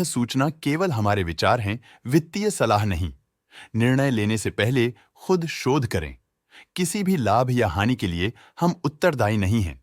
सूचना केवल हमारे विचार हैं, वित्तीय सलाह नहीं। निर्णय लेने से पहले खुद शोध करें। किसी भी लाभ या हानि के लिए हम उत्तरदायी नहीं हैं।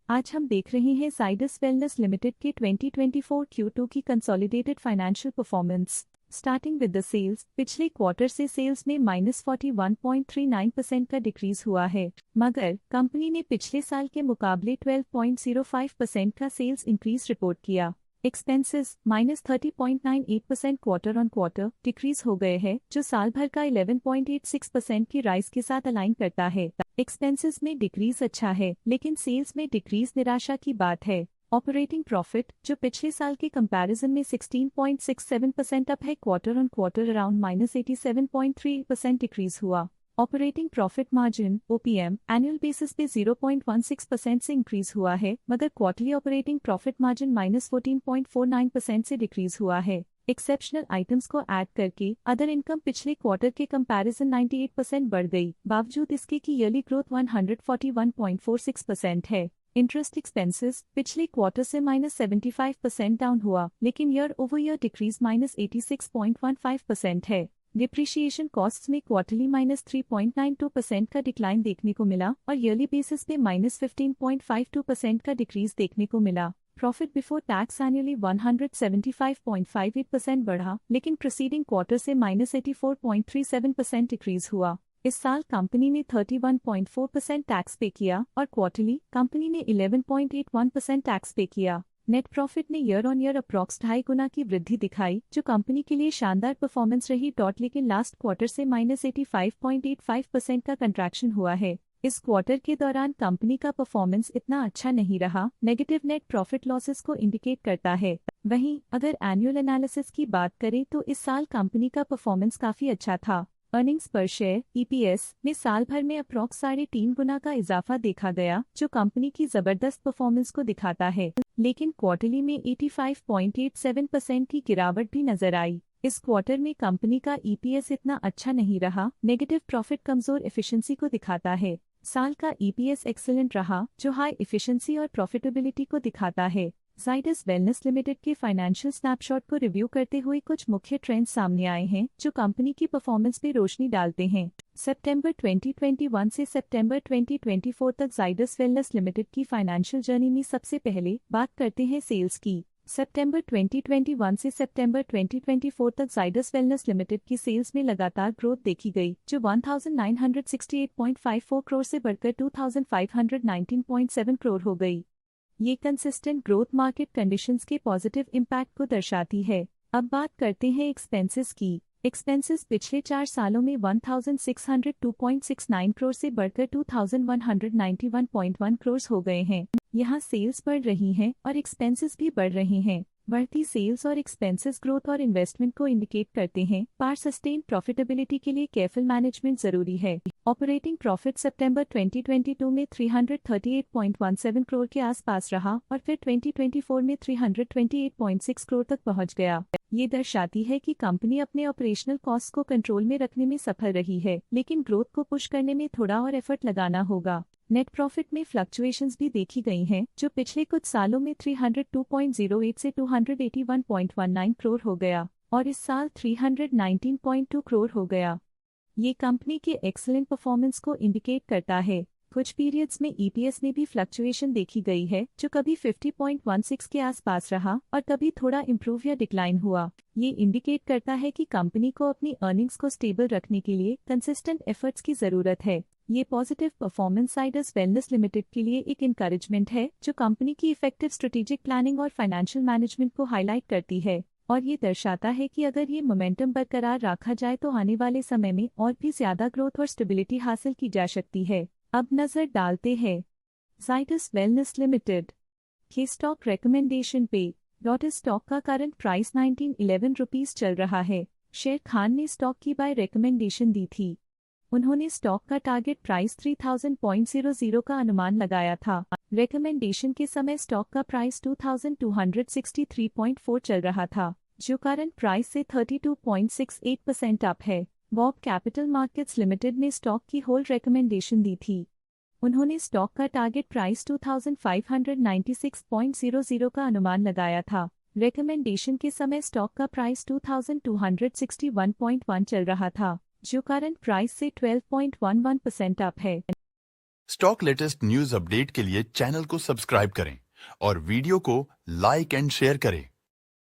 आज हम देख रहे हैं जाइडस वेलनेस लिमिटेड के 2024 Q2 की consolidated financial performance. Starting with the sales, पिछले क्वार्टर से सेल्स में -41.39% का डिक्रीज हुआ है, मगर कंपनी ने पिछले साल के मुकाबले 12.05% का सेल्स इंक्रीज रिपोर्ट किया। Expenses -30.98% quarter on quarter decrease हो गए हैं, जो साल भर का 11.86% की राइज के साथ अलाइन करता है। एक्सपेंसेस में डिक्रीज अच्छा है, लेकिन सेल्स में डिक्रीज निराशा की बात है। ऑपरेटिंग प्रॉफिट, जो पिछले साल के कंपैरिजन में 16.67% अप है, quarter on quarter around -87.3% decrease हुआ। Operating profit margin (OPM) annual basis पे 0.16% से इंक्रीज हुआ है, मगर क्वार्टरली ऑपरेटिंग प्रॉफिट मार्जिन -14.49% से डिक्रीज हुआ है। एक्सेप्शनल आइटम्स को ऐड करके अदर इनकम पिछले क्वार्टर के कंपैरिजन 98% बढ़ गई, बावजूद इसके कि ईयरली ग्रोथ 141.46% है। इंटरेस्ट एक्सपेंसेस पिछले क्वार्टर से -75% डाउन हुआ, लेकिन ईयर ओवर ईयर डिक्रीज -86.15% है। डिप्रिशिएशन कॉस्ट्स में क्वार्टरली -3.92% का डिक्लाइन देखने को मिला और ईयरली बेसिस पे -15.52% का डिक्रीज देखने को मिला। प्रॉफिट बिफोर टैक्स एनुअली 175.58% बढ़ा, लेकिन प्रीसीडिंग क्वार्टर से -84.37% डिक्रीज हुआ। इस साल कंपनी ने 31.4% टैक्स पे किया और क्वार्टरली कंपनी ने 11.81% टैक्स पे किया। नेट प्रॉफिट ने ईयर ऑन ईयर अप्रॉक्स 2.5 गुना की वृद्धि दिखाई, जो कंपनी के लिए शानदार परफॉर्मेंस रही। लेकिन लास्ट क्वार्टर से -85.85% का कंट्रैक्शन हुआ है। इस क्वार्टर के दौरान कंपनी का परफॉर्मेंस इतना अच्छा नहीं रहा, नेगेटिव नेट प्रॉफिट लॉसेस को इंडिकेट करता है। वहीं अगर एनुअल एनालिसिस की बात करें तो इस साल कंपनी का परफॉर्मेंस काफी अच्छा था। अर्निंग्स पर शेयर (EPS) में साल भर में अप्रॉक्स 3.5 गुना का इजाफा देखा गया, जो कंपनी की जबरदस्त परफॉर्मेंस को दिखाता है। लेकिन क्वार्टरली में 85.87% की गिरावट भी नजर आई। इस क्वार्टर में कंपनी का EPS इतना अच्छा नहीं रहा, नेगेटिव प्रॉफिट कमजोर एफिशिएंसी को दिखाता है। साल का EPS एक्सीलेंट रहा, जो हाई एफिशिएंसी और प्रॉफिटेबिलिटी को दिखाता है। जाइडस वेलनेस लिमिटेड के फाइनेंशियल स्नैपशॉट को रिव्यू करते हुए कुछ मुख्य ट्रेंड्स सामने आए हैं, जो कंपनी की परफॉर्मेंस पे रोशनी डालते हैं। सितंबर 2021 से सितंबर 2024 तक जाइडस वेलनेस लिमिटेड की फाइनेंशियल जर्नी में सबसे पहले बात करते हैं सेल्स की। सितंबर 2021 से सितंबर 2024 तक जाइडस वेलनेस लिमिटेड की सेल्स में लगातार ग्रोथ देखी गई, जो 1968.54 करोड़ से बढ़कर 2519.7 करोड़ हो गई। ये कंसिस्टेंट ग्रोथ मार्केट कंडीशंस के पॉजिटिव इम्पैक्ट को दर्शाती है। अब बात करते हैं एक्सपेंसेस की। एक्सपेंसेस पिछले 4 सालों में 1602.69 करोड़ से बढ़कर 2191.1 करोड़ हो गए हैं। यहाँ सेल्स बढ़ रही हैं और एक्सपेंसेस भी बढ़ रहे हैं। बढ़ती सेल्स और एक्सपेंसेस ग्रोथ और इन्वेस्टमेंट को इंडिकेट करते हैं, पर सस्टेन प्रॉफिटेबिलिटी के लिए केयरफुल मैनेजमेंट जरूरी है। ऑपरेटिंग प्रॉफिट सितंबर 2022 में 338.17 करोड़ के आसपास रहा और फिर 2024 में 328.6 करोड़ तक पहुंच गया। ये दर्शाती है कि कंपनी अपने ऑपरेशनल कॉस्ट को कंट्रोल में रखने में सफल रही है, लेकिन ग्रोथ को पुश करने में थोड़ा और एफर्ट लगाना होगा। नेट प्रॉफिट में फ्लक्चुएशंस भी देखी गई हैं, जो पिछले कुछ सालों में 302.08 से 281.19 करोड़ हो गया और इस साल 319.2 करोड़ हो गया। ये कंपनी के एक्सीलेंट परफॉर्मेंस को इंडिकेट करता है। कुछ पीरियड्स में EPS में भी फ्लक्चुएशन देखी गई है, जो कभी 50.16 के आसपास रहा और कभी थोड़ा इम्प्रूव या डिक्लाइन हुआ। ये इंडिकेट करता है कि कंपनी को अपनी अर्निंग्स को स्टेबल रखने के लिए कंसिस्टेंट एफर्ट्स की जरूरत है। ये positive performance Zydus wellness limited के लिए एक इंकरेजमेंट है, जो कंपनी की इफेक्टिव स्ट्रेटेजिक प्लानिंग और फाइनेंशियल मैनेजमेंट को हाईलाइट करती है और ये दर्शाता है कि अगर ये मोमेंटम बरकरार रखा जाए तो आने वाले समय में और भी ज्यादा ग्रोथ और स्टेबिलिटी हासिल की जा सकती है। अब नजर डालते हैं जाइडस वेलनेस लिमिटेड के स्टॉक रिकमेंडेशन पे। स्टॉक का करंट प्राइस 1911 रुपीज चल रहा है। शेर खान ने स्टॉक की बाय रिकमेंडेशन दी थी। उन्होंने स्टॉक का टारगेट प्राइस 3000.00 का अनुमान लगाया था। रिकमेंडेशन के समय स्टॉक का प्राइस 2263.4 चल रहा था, जो करंट प्राइस से 32.68% अप है। बॉब कैपिटल मार्केट्स लिमिटेड ने स्टॉक की होल्ड रिकमेंडेशन दी थी। उन्होंने स्टॉक का टारगेट प्राइस 2596.00 का अनुमान लगाया था। रिकमेंडेशन के समय स्टॉक का प्राइस 2261.1 चल रहा था, जो करंट प्राइस से 12.11% अप है। स्टॉक लेटेस्ट न्यूज अपडेट के लिए चैनल को सब्सक्राइब करें और वीडियो को लाइक एंड शेयर करें।